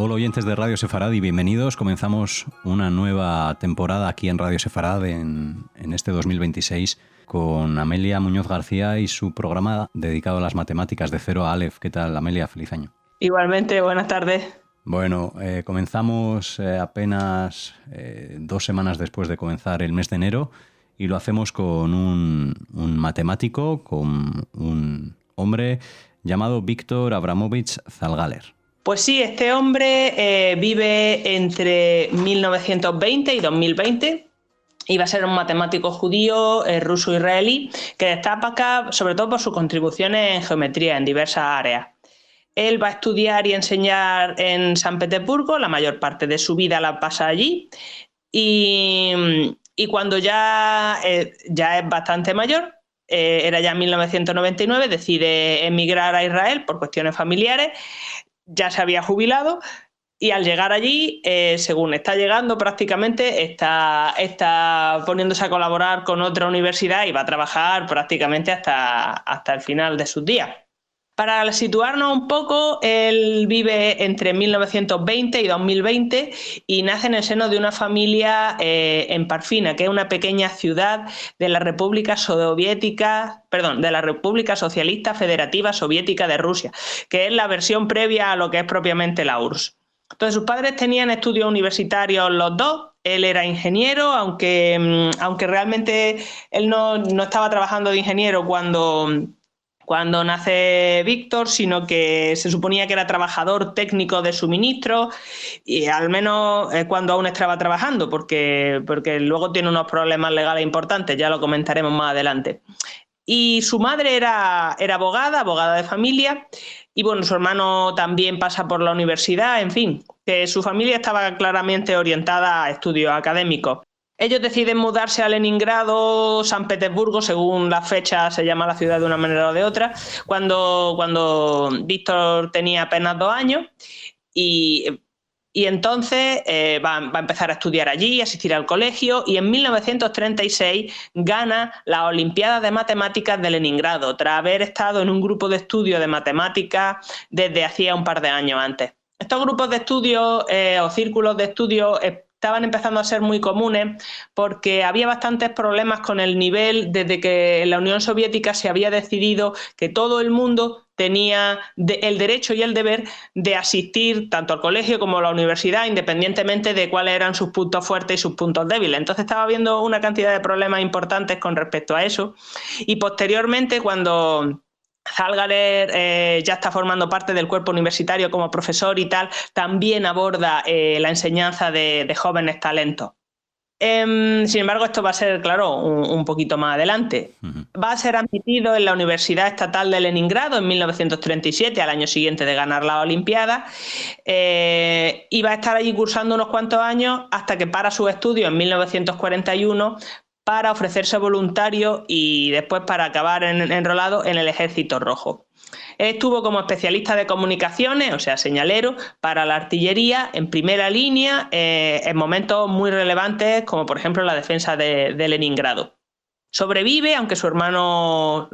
Hola oyentes de Radio Sefarad y bienvenidos. Comenzamos una nueva temporada aquí en Radio Sefarad en este 2026 con Amelia Muñoz García y su programa dedicado a las matemáticas de 0 a Aleph. ¿Qué tal, Amelia? Feliz año. Igualmente, buenas tardes. Bueno, comenzamos apenas 2 semanas después de comenzar el mes de enero y lo hacemos con un matemático, con un hombre llamado Víctor Abramovich Zalgaler. Pues sí, este hombre vive entre 1920 y 2020. Iba a ser un matemático judío, ruso-israelí, que destaca sobre todo por sus contribuciones en geometría en diversas áreas. Él va a estudiar y enseñar en San Petersburgo, la mayor parte de su vida la pasa allí, y cuando ya es bastante mayor, era ya en 1999, decide emigrar a Israel por cuestiones familiares. Ya se había jubilado y al llegar allí, según está llegando prácticamente, está poniéndose a colaborar con otra universidad y va a trabajar prácticamente hasta el final de sus días. Para situarnos un poco, él vive entre 1920 y 2020 y nace en el seno de una familia en Parfina, que es una pequeña ciudad de la República Socialista Federativa Soviética de Rusia, que es la versión previa a lo que es propiamente la URSS. Entonces, sus padres tenían estudios universitarios los dos. Él era ingeniero, aunque realmente él no estaba trabajando de ingeniero cuando nace Víctor, sino que se suponía que era trabajador técnico de suministro, y al menos cuando aún estaba trabajando, porque luego tiene unos problemas legales importantes, ya lo comentaremos más adelante. Y su madre era abogada de familia, y bueno, su hermano también pasa por la universidad, en fin, que su familia estaba claramente orientada a estudios académicos. Ellos deciden mudarse a Leningrado, San Petersburgo, según la fecha se llama la ciudad de una manera o de otra, cuando Víctor tenía apenas 2 años, y entonces va a empezar a estudiar allí, a asistir al colegio, y en 1936 gana la Olimpiada de Matemáticas de Leningrado, tras haber estado en un grupo de estudio de matemáticas desde hacía un par de años antes. Estos grupos de estudio o círculos de estudio estaban empezando a ser muy comunes porque había bastantes problemas con el nivel desde que en la Unión Soviética se había decidido que todo el mundo tenía el derecho y el deber de asistir tanto al colegio como a la universidad, independientemente de cuáles eran sus puntos fuertes y sus puntos débiles. Entonces estaba habiendo una cantidad de problemas importantes con respecto a eso, y posteriormente, cuando Zalgaler ya está formando parte del cuerpo universitario como profesor y tal, también aborda la enseñanza de jóvenes talentos. Sin embargo, esto va a ser, claro, un poquito más adelante. Va a ser admitido en la Universidad Estatal de Leningrado en 1937, al año siguiente de ganar la Olimpiada, y va a estar allí cursando unos cuantos años hasta que para sus estudios en 1941 para ofrecerse voluntario y después para acabar enrolado en el Ejército Rojo. Estuvo como especialista de comunicaciones, o sea, señalero, para la artillería en primera línea en momentos muy relevantes, como por ejemplo la defensa de Leningrado. Sobrevive, aunque su hermano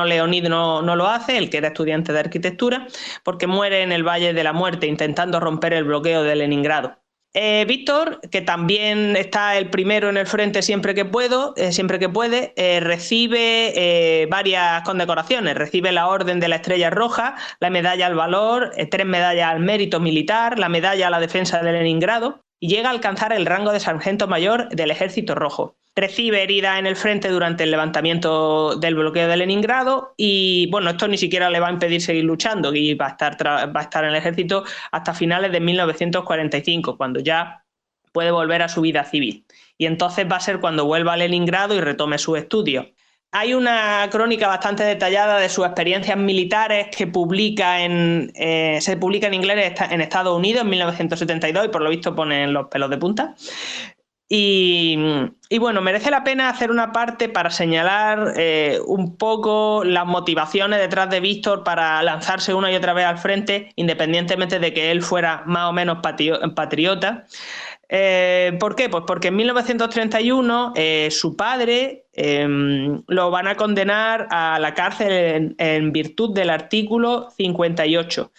Leonid no lo hace, el que era estudiante de arquitectura, porque muere en el Valle de la Muerte intentando romper el bloqueo de Leningrado. Víctor, que también está el primero en el frente siempre que puede, recibe varias condecoraciones. Recibe la Orden de la Estrella Roja, la Medalla al Valor, 3 medallas al Mérito Militar, la Medalla a la Defensa de Leningrado, y llega a alcanzar el rango de sargento mayor del Ejército Rojo. Recibe heridas en el frente durante el levantamiento del bloqueo de Leningrado y, bueno, esto ni siquiera le va a impedir seguir luchando, y va a estar en el ejército hasta finales de 1945, cuando ya puede volver a su vida civil. Y entonces va a ser cuando vuelva a Leningrado y retome sus estudios. Hay una crónica bastante detallada de sus experiencias militares que se publica en inglés en Estados Unidos en 1972 y por lo visto ponen los pelos de punta. Y bueno, merece la pena hacer una parte para señalar un poco las motivaciones detrás de Víctor para lanzarse una y otra vez al frente, independientemente de que él fuera más o menos patriota. ¿Por qué? Pues porque en 1931 su padre lo van a condenar a la cárcel en virtud del artículo 58.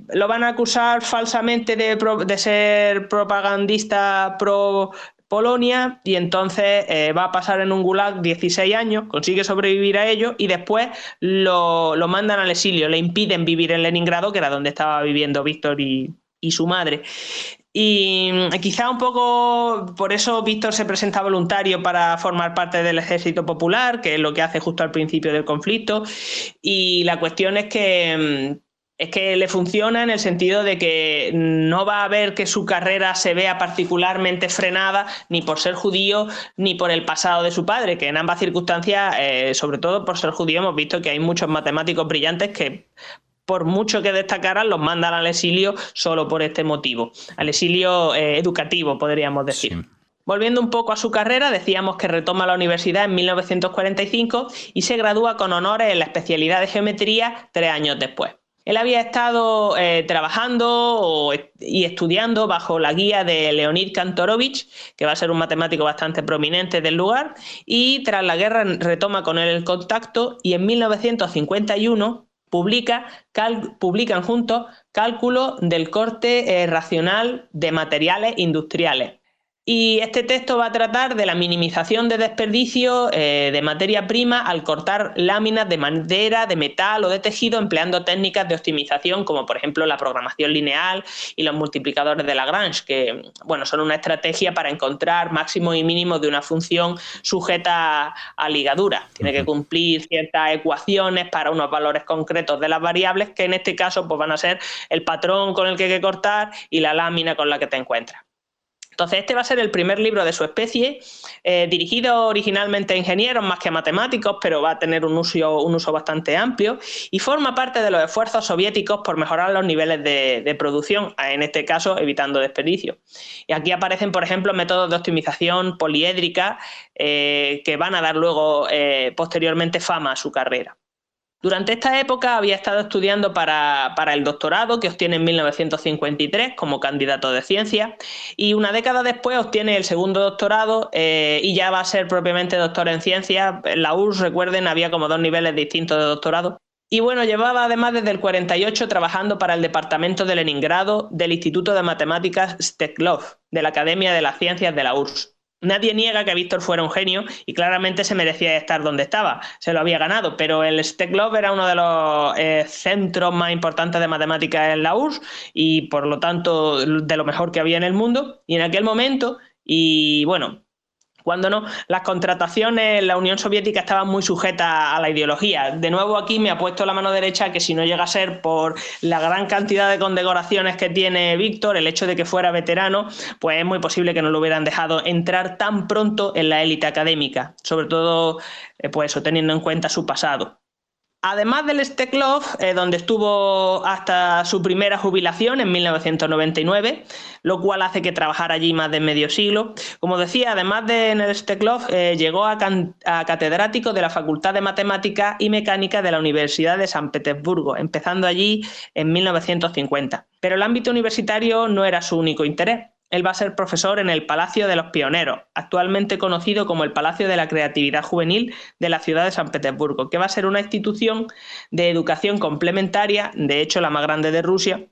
Lo van a acusar falsamente de ser propagandista pro Polonia, y entonces va a pasar en un gulag 16 años, consigue sobrevivir a ello y después lo mandan al exilio, le impiden vivir en Leningrado, que era donde estaba viviendo Víctor y su madre. Y quizá un poco por eso Víctor se presenta voluntario para formar parte del Ejército Popular, que es lo que hace justo al principio del conflicto, y la cuestión es que le funciona en el sentido de que no va a ver que su carrera se vea particularmente frenada ni por ser judío ni por el pasado de su padre, que en ambas circunstancias, sobre todo por ser judío, hemos visto que hay muchos matemáticos brillantes que, por mucho que destacaran, los mandan al exilio solo por este motivo, al exilio educativo, podríamos decir. Sí. Volviendo un poco a su carrera, decíamos que retoma la universidad en 1945 y se gradúa con honores en la especialidad de geometría 3 años después. Él había estado trabajando y estudiando bajo la guía de Leonid Kantorovich, que va a ser un matemático bastante prominente del lugar, y tras la guerra retoma con él el contacto y en 1951 publican juntos Cálculo del corte racional de materiales industriales. Y este texto va a tratar de la minimización de desperdicio de materia prima al cortar láminas de madera, de metal o de tejido empleando técnicas de optimización como por ejemplo la programación lineal y los multiplicadores de Lagrange, que bueno, son una estrategia para encontrar máximos y mínimos de una función sujeta a ligadura. Tiene que cumplir ciertas ecuaciones para unos valores concretos de las variables, que en este caso pues, van a ser el patrón con el que hay que cortar y la lámina con la que te encuentras. Entonces, este va a ser el primer libro de su especie, dirigido originalmente a ingenieros más que a matemáticos, pero va a tener un uso bastante amplio y forma parte de los esfuerzos soviéticos por mejorar los niveles de producción, en este caso evitando desperdicio. Y aquí aparecen, por ejemplo, métodos de optimización poliédrica que van a dar luego posteriormente fama a su carrera. Durante esta época había estado estudiando para el doctorado, que obtiene en 1953 como candidato de ciencia, y una década después obtiene el segundo doctorado y ya va a ser propiamente doctor en ciencia. En la URSS, recuerden, había como 2 niveles distintos de doctorado. Y bueno, llevaba además desde el 48 trabajando para el departamento de Leningrado del Instituto de Matemáticas Steklov, de la Academia de las Ciencias de la URSS. Nadie niega que Víctor fuera un genio y claramente se merecía estar donde estaba, se lo había ganado, pero el Steklov era uno de los centros más importantes de matemáticas en la URSS y por lo tanto de lo mejor que había en el mundo, y en aquel momento, y bueno, cuando no, las contrataciones en la Unión Soviética estaban muy sujetas a la ideología. De nuevo aquí me ha puesto la mano derecha que si no llega a ser por la gran cantidad de condecoraciones que tiene Víctor, el hecho de que fuera veterano, pues es muy posible que no lo hubieran dejado entrar tan pronto en la élite académica, sobre todo pues eso, teniendo en cuenta su pasado. Además del Steklov, donde estuvo hasta su primera jubilación en 1999, lo cual hace que trabajara allí más de medio siglo. Como decía, además de en el Steklov, llegó a catedrático de la Facultad de Matemáticas y Mecánica de la Universidad de San Petersburgo, empezando allí en 1950. Pero el ámbito universitario no era su único interés. Él va a ser profesor en el Palacio de los Pioneros, actualmente conocido como el Palacio de la Creatividad Juvenil de la ciudad de San Petersburgo, que va a ser una institución de educación complementaria, de hecho la más grande de Rusia,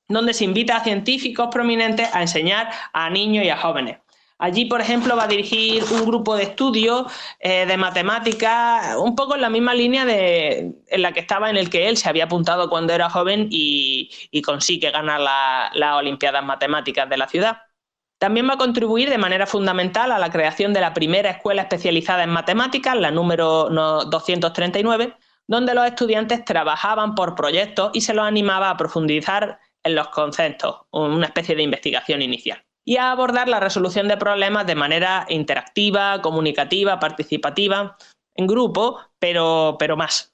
donde se invita a científicos prominentes a enseñar a niños y a jóvenes. Allí, por ejemplo, va a dirigir un grupo de estudio de matemáticas, un poco en la misma línea en la que estaba, en el que él se había apuntado cuando era joven y consigue ganar las Olimpiadas Matemáticas de la ciudad. También va a contribuir de manera fundamental a la creación de la primera escuela especializada en matemáticas, la número 239, donde los estudiantes trabajaban por proyectos y se los animaba a profundizar en los conceptos, una especie de investigación inicial, y a abordar la resolución de problemas de manera interactiva, comunicativa, participativa, en grupo, pero más.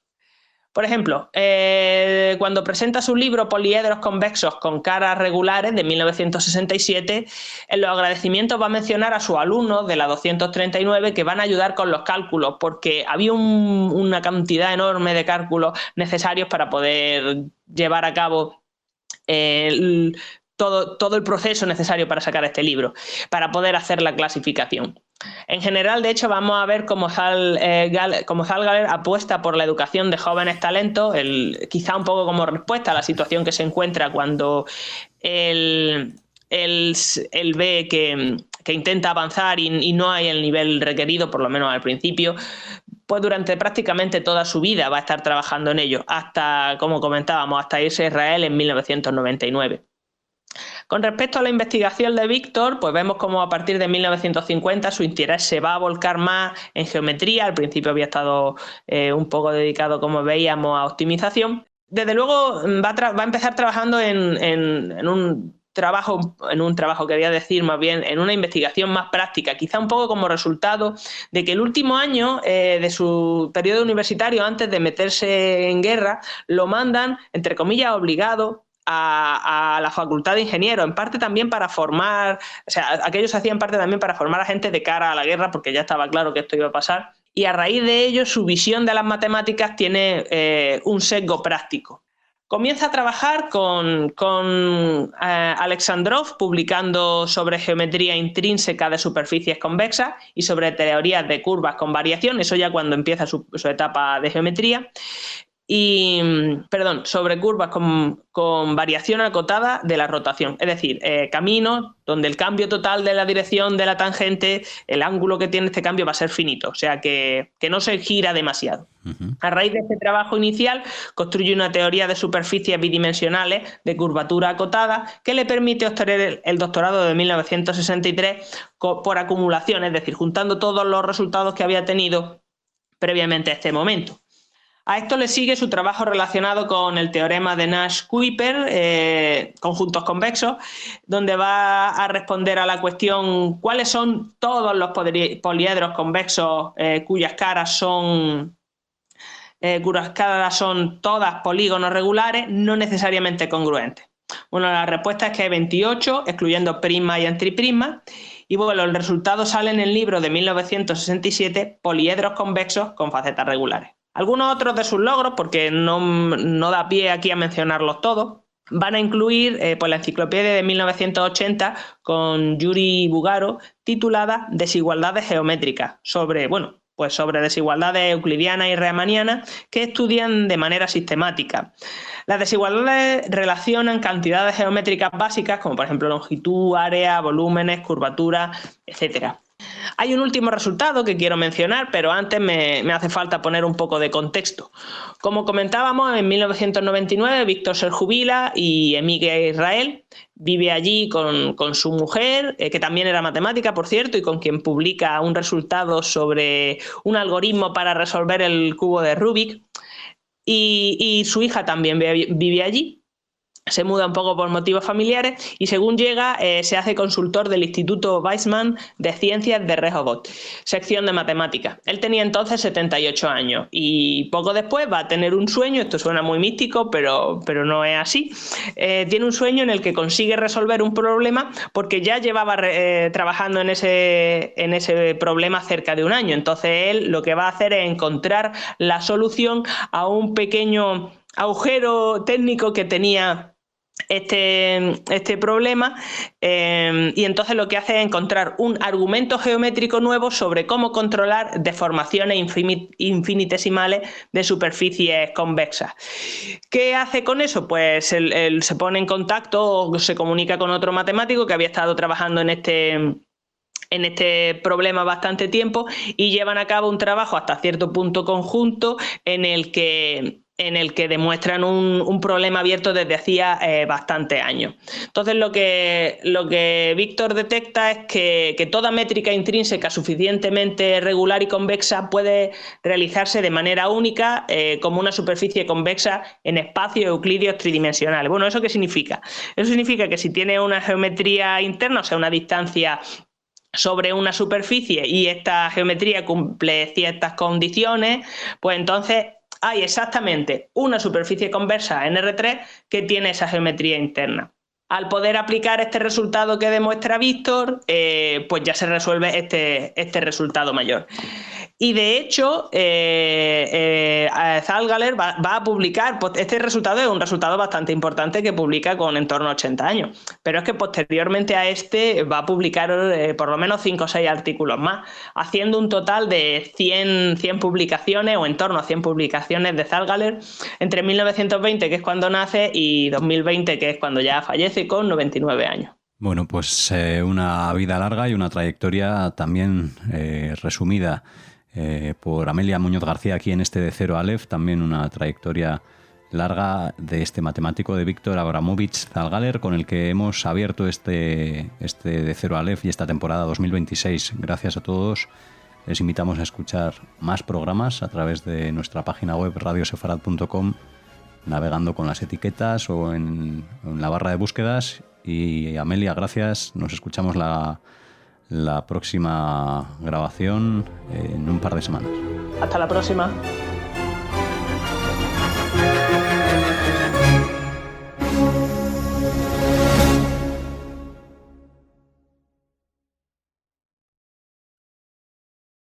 Por ejemplo, cuando presenta su libro Poliedros convexos con caras regulares de 1967, en los agradecimientos va a mencionar a sus alumnos de la 239 que van a ayudar con los cálculos, porque había una cantidad enorme de cálculos necesarios para poder llevar a cabo todo el proceso necesario para sacar este libro, para poder hacer la clasificación. En general, de hecho, vamos a ver cómo Galler apuesta por la educación de jóvenes talentos, quizá un poco como respuesta a la situación que se encuentra cuando él ve que intenta avanzar y no hay el nivel requerido, por lo menos al principio. Pues durante prácticamente toda su vida va a estar trabajando en ello, hasta, como comentábamos, hasta irse a Israel en 1999. Con respecto a la investigación de Víctor, pues vemos cómo a partir de 1950 su interés se va a volcar más en geometría. Al principio había estado un poco dedicado, como veíamos, a optimización. Desde luego va a empezar trabajando en un trabajo, quería decir más bien, en una investigación más práctica, quizá un poco como resultado de que el último año de su periodo universitario, antes de meterse en guerra, lo mandan, entre comillas, obligado a la Facultad de Ingenieros, en parte también para formar, o sea, aquellos hacían parte también para formar a gente de cara a la guerra, porque ya estaba claro que esto iba a pasar, y a raíz de ello su visión de las matemáticas tiene un sesgo práctico. Comienza a trabajar con Alexandrov, publicando sobre geometría intrínseca de superficies convexas y sobre teorías de curvas con variación, eso ya cuando empieza su etapa de geometría. Sobre curvas con variación acotada de la rotación, es decir, caminos donde el cambio total de la dirección de la tangente, el ángulo que tiene este cambio va a ser finito, o sea que no se gira demasiado. A raíz de este trabajo inicial construye una teoría de superficies bidimensionales de curvatura acotada que le permite obtener el doctorado de 1963 por acumulación, es decir, juntando todos los resultados que había tenido previamente a este momento. A esto le sigue su trabajo relacionado con el teorema de Nash-Kuiper, conjuntos convexos, donde va a responder a la cuestión cuáles son todos los poliedros convexos cuyas caras son todas polígonos regulares, no necesariamente congruentes. Bueno, la respuesta es que hay 28, excluyendo prismas y antiprismas, y bueno, los resultados salen en el libro de 1967, Poliedros convexos con facetas regulares. Algunos otros de sus logros, porque no da pie aquí a mencionarlos todos, van a incluir la enciclopedia de 1980 con Yuri Bugaro, titulada Desigualdades geométricas, sobre desigualdades euclidianas y riemannianas que estudian de manera sistemática. Las desigualdades relacionan cantidades geométricas básicas, como por ejemplo longitud, área, volúmenes, curvaturas, etc. Hay un último resultado que quiero mencionar, pero antes me hace falta poner un poco de contexto. Como comentábamos, en 1999 Víctor se jubila y emigra a Israel. Vive allí con su mujer, que también era matemática, por cierto, y con quien publica un resultado sobre un algoritmo para resolver el cubo de Rubik. Y su hija también vive allí. Se muda un poco por motivos familiares y según llega se hace consultor del Instituto Weizmann de Ciencias de Rehovot, sección de matemáticas. Él tenía entonces 78 años y poco después va a tener un sueño, esto suena muy místico, pero no es así. Tiene un sueño en el que consigue resolver un problema porque ya llevaba trabajando en ese problema cerca de un año. Entonces él lo que va a hacer es encontrar la solución a un pequeño agujero técnico que tenía este problema, y entonces lo que hace es encontrar un argumento geométrico nuevo sobre cómo controlar deformaciones infinitesimales de superficies convexas. ¿Qué hace con eso? Pues él se pone en contacto o se comunica con otro matemático que había estado trabajando en este problema bastante tiempo y llevan a cabo un trabajo hasta cierto punto conjunto en el que demuestran un problema abierto desde hacía bastantes años. Entonces lo que Víctor detecta es que toda métrica intrínseca suficientemente regular y convexa puede realizarse de manera única como una superficie convexa en espacios euclidios tridimensionales. Bueno, ¿eso qué significa? Eso significa que si tiene una geometría interna, o sea, una distancia sobre una superficie y esta geometría cumple ciertas condiciones, pues entonces hay exactamente una superficie convexa en R3 que tiene esa geometría interna. Al poder aplicar este resultado que demuestra Víctor, pues ya se resuelve este resultado mayor. Y de hecho, Zalgaler va a publicar, este resultado es un resultado bastante importante que publica con en torno a 80 años, pero es que posteriormente a este va a publicar por lo menos 5 o 6 artículos más, haciendo un total de 100 publicaciones o en torno a 100 publicaciones de Zalgaler entre 1920, que es cuando nace, y 2020, que es cuando ya fallece con 99 años. Bueno, pues una vida larga y una trayectoria también resumida por Amelia Muñoz García aquí en este de Cero a Aleph, también una trayectoria larga de este matemático de Víctor Abramovich Zalgaler, con el que hemos abierto este de Cero a Aleph y esta temporada 2026. Gracias a todos. Les invitamos a escuchar más programas a través de nuestra página web radiosefarad.com, navegando con las etiquetas o en la barra de búsquedas. Y Amelia, gracias. Nos escuchamos la próxima grabación en un par de semanas. Hasta la próxima.